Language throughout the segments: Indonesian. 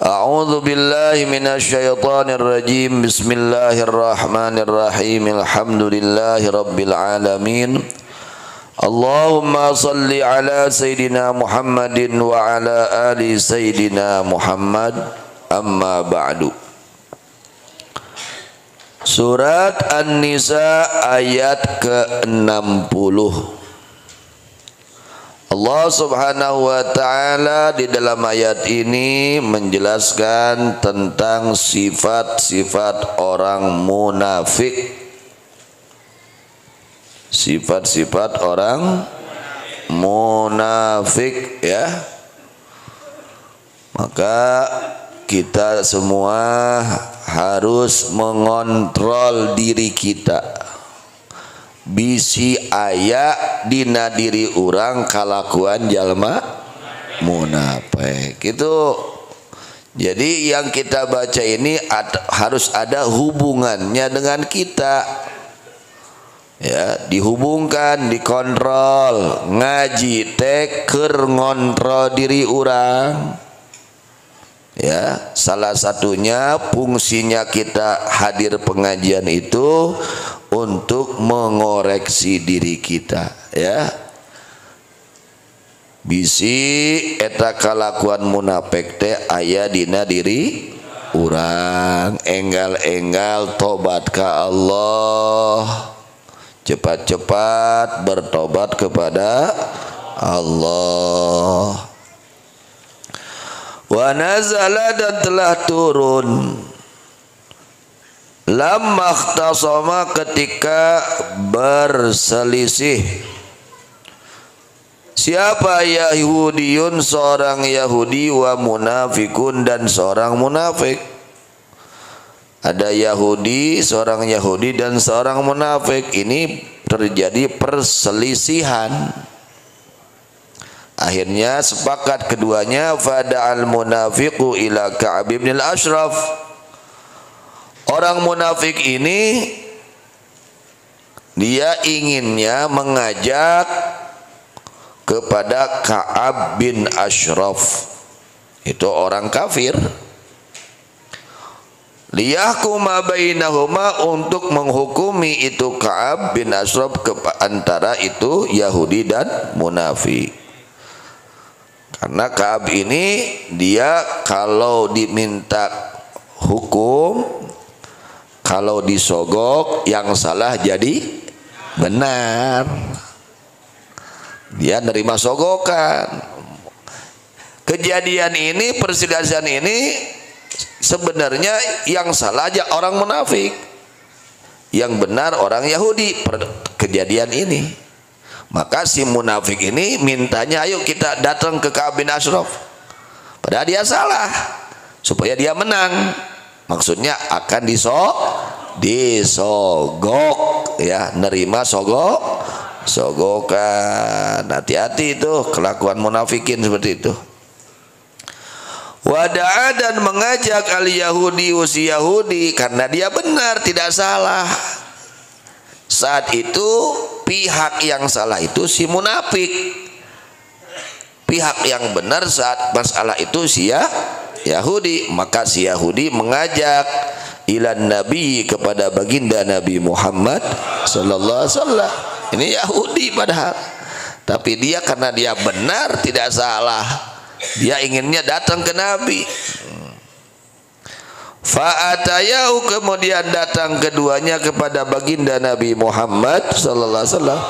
A'udzu billahi minasyaitonir rajim. Bismillahirrahmanirrahim. Alhamdulillahi rabbil alamin. Allahumma salli ala Sayyidina Muhammadin wa ala ali Sayyidina Muhammad. Amma ba'du. Surat An-Nisa ayat ke-60. Allah subhanahu wa ta'ala di dalam ayat ini menjelaskan tentang sifat-sifat orang munafik. Sifat-sifat orang munafik, ya. Maka kita semua harus mengontrol diri kita. Bisi aya dina diri orang kalakuan jalma munafik itu. Jadi yang kita baca ini harus ada hubungannya dengan kita, ya, dihubungkan, dikontrol. Ngaji teh keur ngontrol diri orang, ya. Salah satunya fungsinya kita hadir pengajian itu untuk mengoreksi diri kita, ya. Bisi eta kalakuan munafik teh aya dina diri urang. Enggal-enggal tobat ka Allah, cepat-cepat bertobat kepada Allah. Wa nazala, dan telah turun, lamma ikhtasama, ketika berselisih. Siapa? Yahudiyun, seorang Yahudi, wa munafikun, dan seorang munafik. Ada Yahudi, seorang Yahudi, dan seorang munafik. Ini terjadi perselisihan. Akhirnya sepakat keduanya. Fada'al munafiqu ila Ka'ab bin al-Ashraf. Orang munafik ini dia inginnya mengajak kepada Ka'ab bin Ashraf, itu orang kafir, liyahkuma bainahuma, untuk menghukumi itu Ka'ab bin Ashraf antara itu Yahudi dan munafik. Karena Ka'ab ini dia kalau diminta hukum, kalau disogok yang salah jadi benar, dia nerima sogokan. Kejadian ini, perselisihan ini sebenarnya yang salah aja orang munafik, yang benar orang Yahudi. Kejadian ini, maka si munafik ini mintanya, ayo kita datang ke Ka'ab bin Ashraf, padahal dia salah, supaya dia menang. Maksudnya akan disogok, ya, nerima sogokan. Hati-hati itu kelakuan munafikin seperti itu. Wada'a, dan mengajak al Yahudi, si Yahudi, karena dia benar, tidak salah. Saat itu pihak yang salah itu si munafik, pihak yang benar saat masalah itu si Yahudi. Maka si Yahudi mengajak ilan Nabi, kepada baginda Nabi Muhammad sallallahu alaihi wasallam. Ini Yahudi padahal, tapi dia karena dia benar, tidak salah, dia inginnya datang ke Nabi. Fa'atayahu, kemudian datang keduanya kepada baginda Nabi Muhammad sallallahu alaihi wasallam.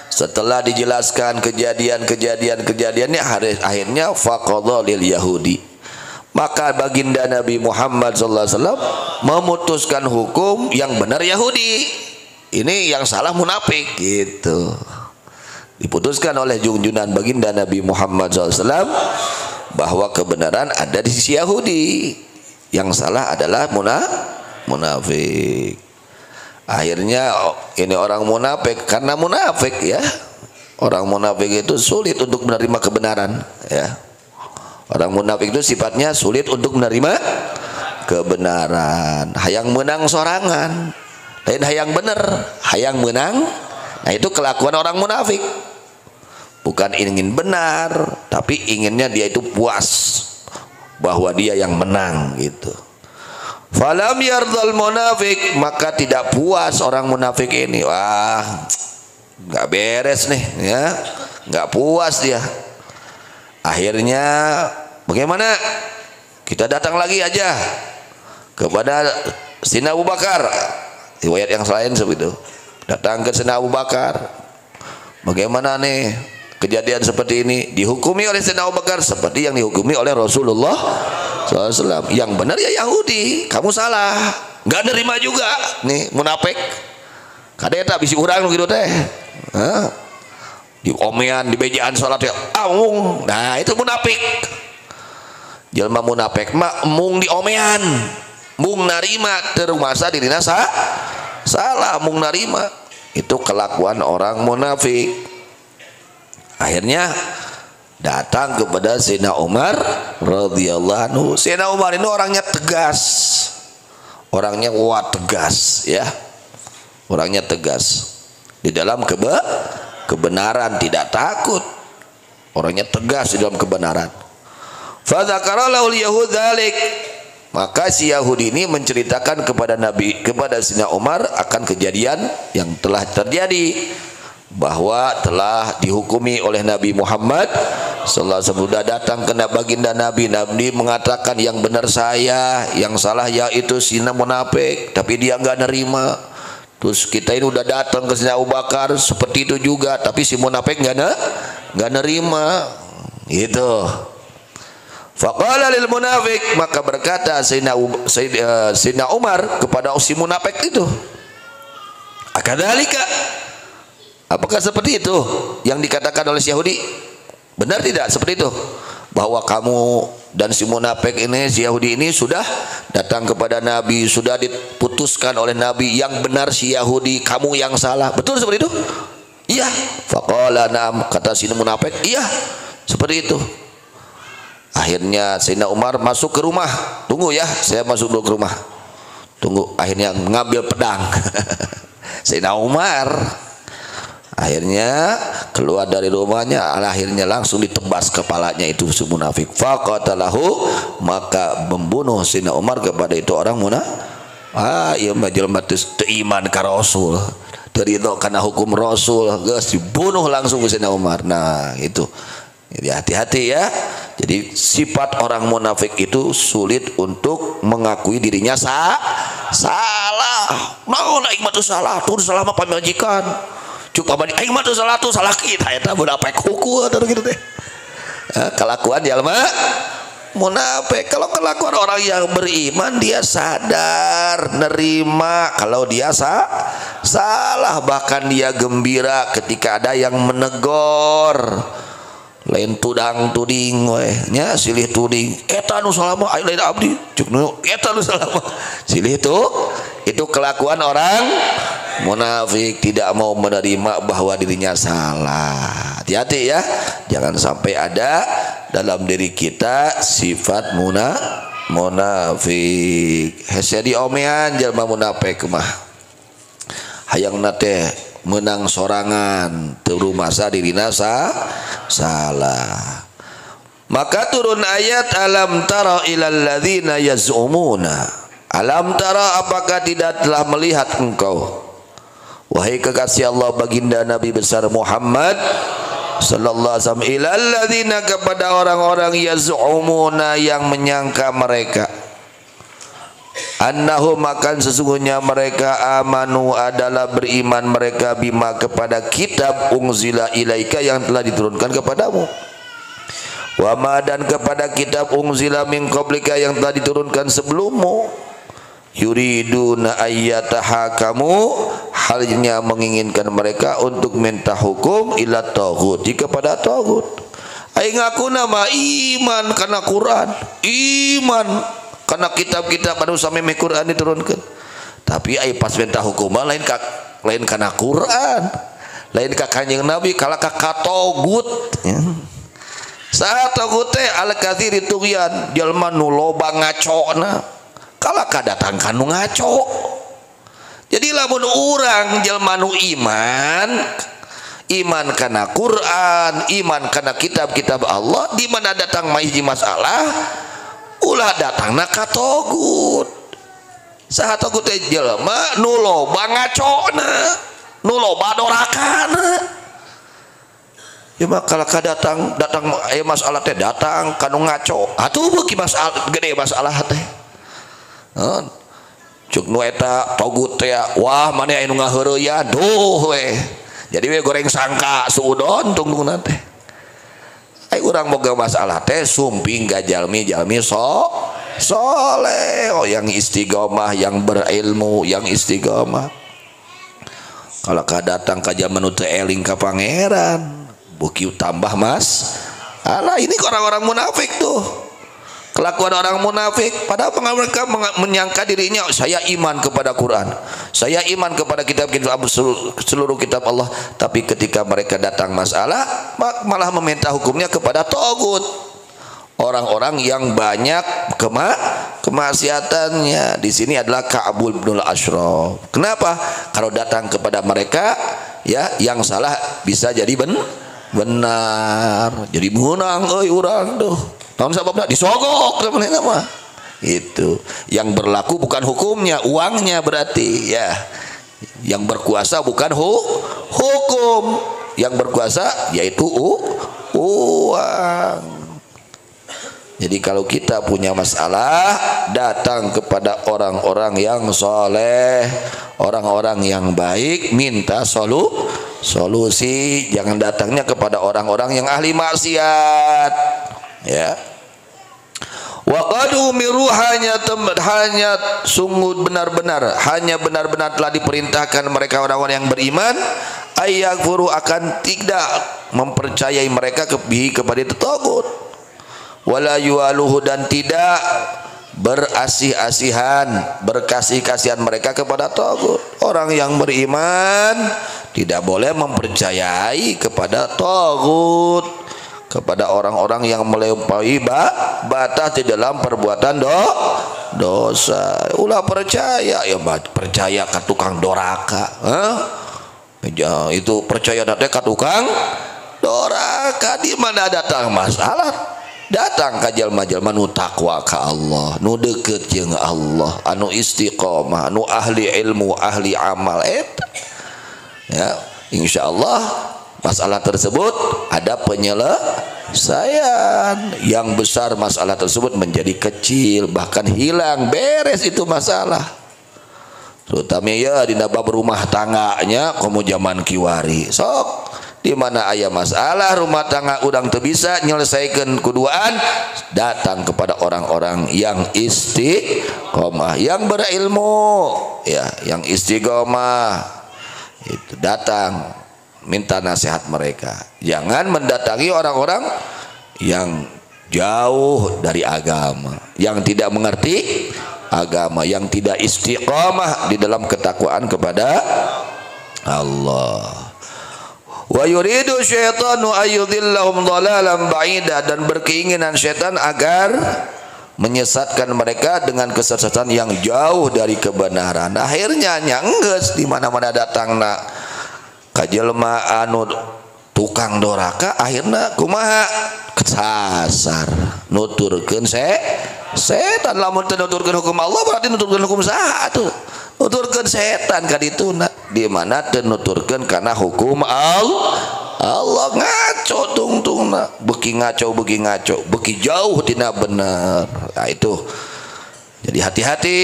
Setelah dijelaskan kejadiannya, akhirnya faqadha lil Yahudi, maka baginda Nabi Muhammad sallallahu alaihi wasallam memutuskan hukum, yang benar Yahudi, ini yang salah munafik, gitu. Diputuskan oleh junjungan baginda Nabi Muhammad SAW bahwa kebenaran ada di sisi Yahudi, yang salah adalah munafik. Akhirnya ini orang munafik, karena munafik, ya, orang munafik itu sulit untuk menerima kebenaran, ya. Orang munafik itu sifatnya sulit untuk menerima kebenaran. Hayang menang sorangan, lain hayang bener, hayang menang. Nah, itu kelakuan orang munafik. Bukan ingin benar, tapi inginnya dia itu puas, bahwa dia yang menang gitu. Falam yardal munafik, maka tidak puas orang munafik ini. Wah, nggak beres nih ya, nggak puas dia. Akhirnya bagaimana? Kita datang lagi aja kepada Sayyidina Abu Bakar. Riwayat yang lain seperti itu. Datang ke Sayyidina Abu Bakar. Bagaimana nih kejadian seperti ini? Dihukumi oleh Sayyidina Abu Bakar seperti yang dihukumi oleh Rasulullah SAW. Yang benar ya Yahudi, kamu salah, nggak nerima juga nih munafik. Kadang tak bisi urang gitu teh, di omean, di bejaan sholat ya, amung. Nah itu munafik. Jelma munafik mak mung di omean, mung narima terumasa dirina salah, mung narima. Itu kelakuan orang munafik. Akhirnya datang kepada Sayyidina Umar radhiyallahu anhu. Sayyidina Umar ini orangnya tegas, orangnya tegas ya, orangnya tegas di dalam kebenaran, tidak takut, orangnya tegas di dalam kebenaran. Fadzakara lahul yahud dzalik, maka si Yahudi ini menceritakan kepada Nabi, kepada Sayyidina Umar akan kejadian yang telah terjadi, bahwa telah dihukumi oleh Nabi Muhammad sallallahu alaihi wasallam. Sudah datang ke baginda Nabi, Nabi mengatakan yang benar saya, yang salah yaitu si munafik, tapi dia nggak nerima. Terus kita ini udah datang ke Sayyidina Abu Bakar seperti itu juga, tapi si munafik nggak nerima. Gitu. Faqala lil munafik, maka berkata Sayyidina Umar kepada si munafik itu, akadzalika, apakah seperti itu yang dikatakan oleh si Yahudi? Benar tidak seperti itu? Bahwa kamu dan si munafik ini, si Yahudi ini sudah datang kepada Nabi, sudah diputuskan oleh Nabi yang benar si Yahudi, kamu yang salah. Betul seperti itu? Iya. Faqala na'am, kata si munafik, iya seperti itu. Akhirnya Sayyidina Umar masuk ke rumah. Tunggu ya, saya masuk dulu ke rumah. Tunggu. Akhirnya mengambil pedang. Sayyidina Umar akhirnya keluar dari rumahnya, akhirnya langsung ditebas kepalanya itu si munafik. Faqatalahu, maka membunuh Sayyidina Umar kepada itu orang munafik. Ieu mah jelema teu iman ka Rasul, teu ridho kana hukum Rasul, geus dibunuh langsung ku Sayyidina Umar. Nah, itu. Jadi hati-hati ya. Jadi sifat orang munafik itu sulit untuk mengakui dirinya salah. Naon aing mah teu salah, tuh salah mah pamajikan. Cuk pamani aing mah teu salah, tuh salah kita eta munafik hukum atau gitu teh. Kelakuan jalma munafik. Kalau kelakuan orang yang beriman, dia sadar, nerima kalau dia salah, bahkan dia gembira ketika ada yang menegur. Lain tudang tuding we nya silih tuding eta nu salah mah lain abdi cuk nu eta nu salah mah silih itu kelakuan orang munafik, tidak mau menerima bahwa dirinya salah. Hati-hati ya, jangan sampai ada dalam diri kita sifat munafik. Hese diomean jalma munafik mah hayang nate menang sorangan, teu masa dirina salah. Maka turun ayat alam tara ilal ladzina yaz'umuna. Alam tara, apakah tidak telah melihat engkau wahai kekasih Allah baginda Nabi besar Muhammad sallallahu alaihi wasallam, ilal ladzina, kepada orang-orang yaz'umuna yang menyangka mereka, annahum, makan sesungguhnya mereka, amanu adalah beriman mereka, bima kepada kitab, unzila ilaika yang telah diturunkan kepadamu, wama dan kepada kitab, unzila min qablika yang telah diturunkan sebelummu, yuriduna ayyatahakamu, halnya menginginkan mereka untuk minta hukum ila taghut, kepada taghut. Aing ngaku nama iman karena Quran, iman karena kitab-kitab anu sameme Quran diturunkan, tapi ai pas minta hukum lain kana Quran, lain ka Kanjeng Nabi, kala ka katogut ya. Saat togut teh al-katsiri tughyan, jalma nu loba ngacona, kala ka datang kanu ngaco. Jadi lamun urang jalma nu iman kana Quran, iman kana kitab-kitab Allah, di mana datang mahiji masalah ulah datangna ka togut. Saha togut teh jelema nu loba ngacona, nu loba dorakana. Ya mah kalau datang masalah teh datang kanu ngaco. Atuh beuki masalah gede masalah teh. Cuk nu eta togut teh wah maneh anu ngaheureuyan duh we. Jadi we goreng sangka suudon tungtungna teh. Ai urang boga masalah teh sumping ka jalmi-jalmi soleh, yang istiqomah, yang berilmu, yang istiqomah. Kalau datang ka zaman teu eling ka pangeran, beuki tambah mas. Alah ini orang-orang munafik tuh. Kelakuan orang munafik, padahal mereka menyangka dirinya saya iman kepada Quran, saya iman kepada kitab-kitab seluruh kitab Allah, tapi ketika mereka datang masalah malah meminta hukumnya kepada togut. Orang-orang yang banyak kemaksiatannya di sini adalah Ka'bul bin Ashraf. Kenapa? Kalau datang kepada mereka ya yang salah bisa jadi benar, jadi menang euy urang tuh. Tahun sababna disogok namanya mah. Itu yang berlaku bukan hukumnya, uangnya berarti ya. Yang berkuasa bukan hukum, yang berkuasa yaitu uang. Jadi kalau kita punya masalah datang kepada orang-orang yang soleh, orang-orang yang baik, minta solusi. Jangan datangnya kepada orang-orang yang ahli maksiat. Ya. Wa qad umiru hanya sungguh benar-benar telah diperintahkan mereka orang-orang yang beriman ayyakfuru akan tidak mempercayai mereka kepada itu tagut. Wala yualuhu dan tidak berasih-asihan, berkasih-kasihan mereka kepada tagut. Orang yang beriman tidak boleh mempercayai kepada tagut, kepada orang-orang yang melampaui batas di dalam perbuatan dosa. Ulah percaya ya percaya ke tukang doraka, itu percaya datang ke tukang doraka. Di mana datang masalah? Datang ka jalma-jalma nu takwa ka Allah, nu deukeut jeung Allah, anu istiqomah, anu ahli ilmu, ahli amal eta. Ya, insyaallah masalah tersebut ada penyelesaian. Yang besar masalah tersebut menjadi kecil, bahkan hilang, beres itu masalah. Terutama ya di bab rumah tangganya komo zaman kiwari. Sok di mana aya masalah rumah tangga udang teu bisa nyelesaikan kuduaan, datang kepada orang-orang yang istiqomah, yang berilmu, ya, yang istiqomah. Itu datang minta nasihat mereka. Jangan mendatangi orang-orang yang jauh dari agama, yang tidak mengerti agama, yang tidak istiqomah di dalam ketakwaan kepada Allah. Wa yuridu syaitanu ayyudhillahum dhalalan ba'ida, dan berkeinginan syaitan agar menyesatkan mereka dengan kesesatan yang jauh dari kebenaran. Akhirnya nyanggeus di mana-mana datangna ka jelema anu tukang doraka, akhirna kumaha kesasar nuturkeun setan. Lamun teu nuturkeun hukum Allah berarti nuturkeun hukum saha atuh? Nuturkeun setan ka dituna. Di mana teu nuturkeun kana hukum Allah ngaco tungtungna, beuki ngaco, beuki jauh tina bener. Nah itu. Jadi hati-hati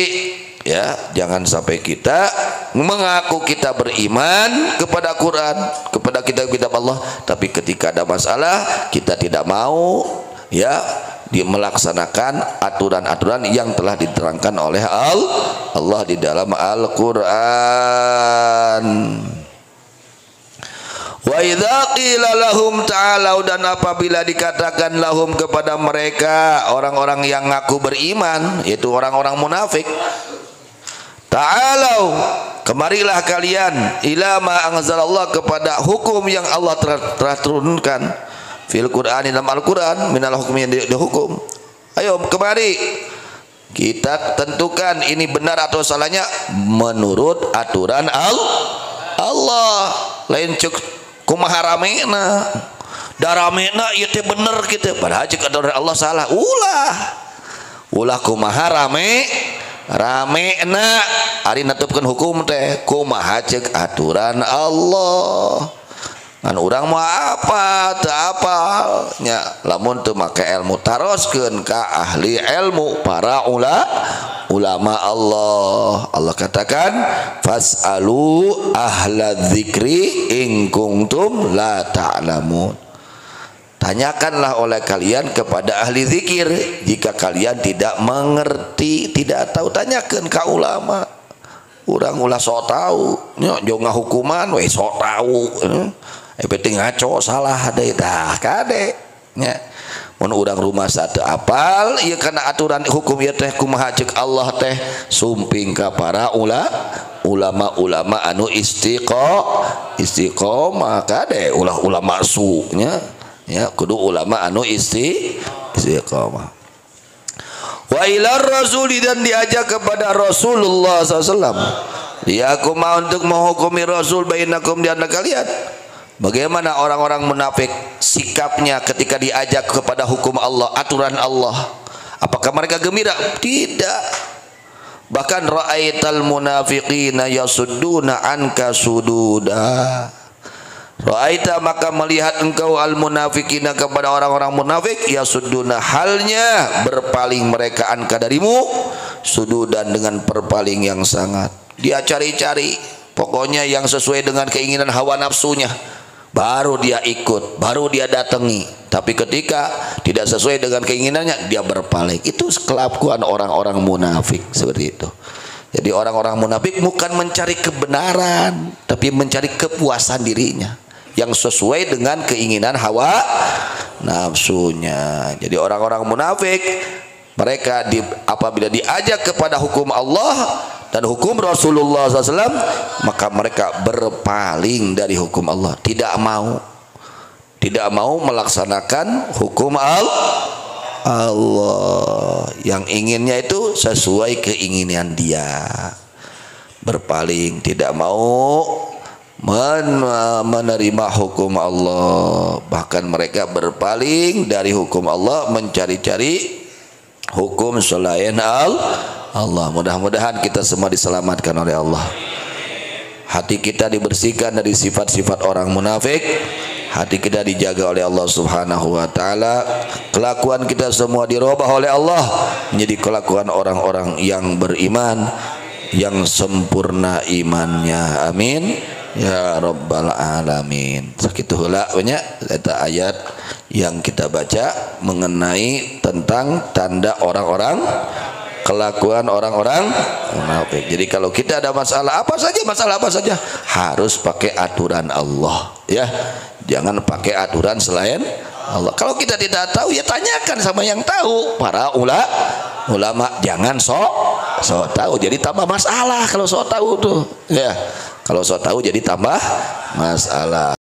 ya, jangan sampai kita mengaku kita beriman kepada Quran, kepada kitab-kitab Allah, tapi ketika ada masalah kita tidak mau ya melaksanakan aturan-aturan yang telah diterangkan oleh Allah di dalam Al-Quran. Wa idza qila lahum ta'alau, dan apabila dikatakan lahum kepada mereka orang-orang yang ngaku beriman, yaitu orang-orang munafik, ta'alau kemarilah kalian ila ma anzalallah, kepada hukum yang Allah telah turunkan fil Qur'an, dalam Al-Quran, minal hukum yang dihukum. Ayo kemari kita tentukan ini benar atau salahnya menurut aturan Allah. Lain cuk kumaha ramena daramena ieu teh bener kitu, padahal cek aturan Allah salah. Ulah ulah kumaha rame na ari netepkeun hukum teh kumaha ceuk aturan Allah. Ngan urang mah apa teu apalnya, lamun teu make ilmu taroskeun ka ahli ilmu para ulama Allah. Allah katakan fasalu ahla dzikri in kuntum la ta'lamun. Tanyakanlah oleh kalian kepada ahli zikir jika kalian tidak mengerti, tidak tahu. Tanyakan ka ulama. Urang ulah sok tahu nya jo ngahukuman we sok tahu. Penting ngaco salah deui tah kade nya. Mun urang rumah satu apal ieu kana aturan hukum ieu teh kumaha ceuk Allah teh sumping ka para ulama anu istiqomah kade ulah ulama su nya ya kudu ulama anu istiqomah. Wa ilar rasuli dan diajak kepada Rasulullah SAW. Dia kumaha untuk menghukumi Rasul bainakum di antara kalian. Bagaimana orang-orang munafik sikapnya ketika diajak kepada hukum Allah, aturan Allah? Apakah mereka gembira? Tidak. Bahkan ra'aital munafiqina yasudduna anka sududa. Ra'aita maka melihat engkau al munafiqina kepada orang-orang munafik yasudduna halnya berpaling mereka anka darimu sududan dengan perpaling yang sangat. Dia cari-cari pokoknya yang sesuai dengan keinginan hawa nafsunya. Baru dia ikut, baru dia datangi. Tapi ketika tidak sesuai dengan keinginannya, dia berpaling. Itu kelakuan orang-orang munafik seperti itu. Jadi orang-orang munafik bukan mencari kebenaran, tapi mencari kepuasan dirinya yang sesuai dengan keinginan hawa nafsunya. Jadi orang-orang munafik mereka apabila diajak kepada hukum Allah dan hukum Rasulullah SAW, maka mereka berpaling dari hukum Allah, tidak mau melaksanakan hukum Allah. Yang inginnya itu sesuai keinginan dia, berpaling, tidak mau menerima hukum Allah. Bahkan mereka berpaling dari hukum Allah, mencari-cari hukum selain Allah. Mudah-mudahan kita semua diselamatkan oleh Allah. Hati kita dibersihkan dari sifat-sifat orang munafik. Hati kita dijaga oleh Allah Subhanahu wa taala. Kelakuan kita semua dirubah oleh Allah menjadi kelakuan orang-orang yang beriman, yang sempurna imannya. Amin ya rabbal alamin. Sakitu heula nya eta ayat yang kita baca mengenai tentang tanda orang-orang, kelakuan orang-orang munafik. Jadi kalau kita ada masalah apa saja harus pakai aturan Allah ya. Jangan pakai aturan selain Allah. Kalau kita tidak tahu ya tanyakan sama yang tahu, para ulama. Jangan sok tahu jadi tambah masalah. Kalau sok tahu tuh ya, kalau sok tahu jadi tambah masalah.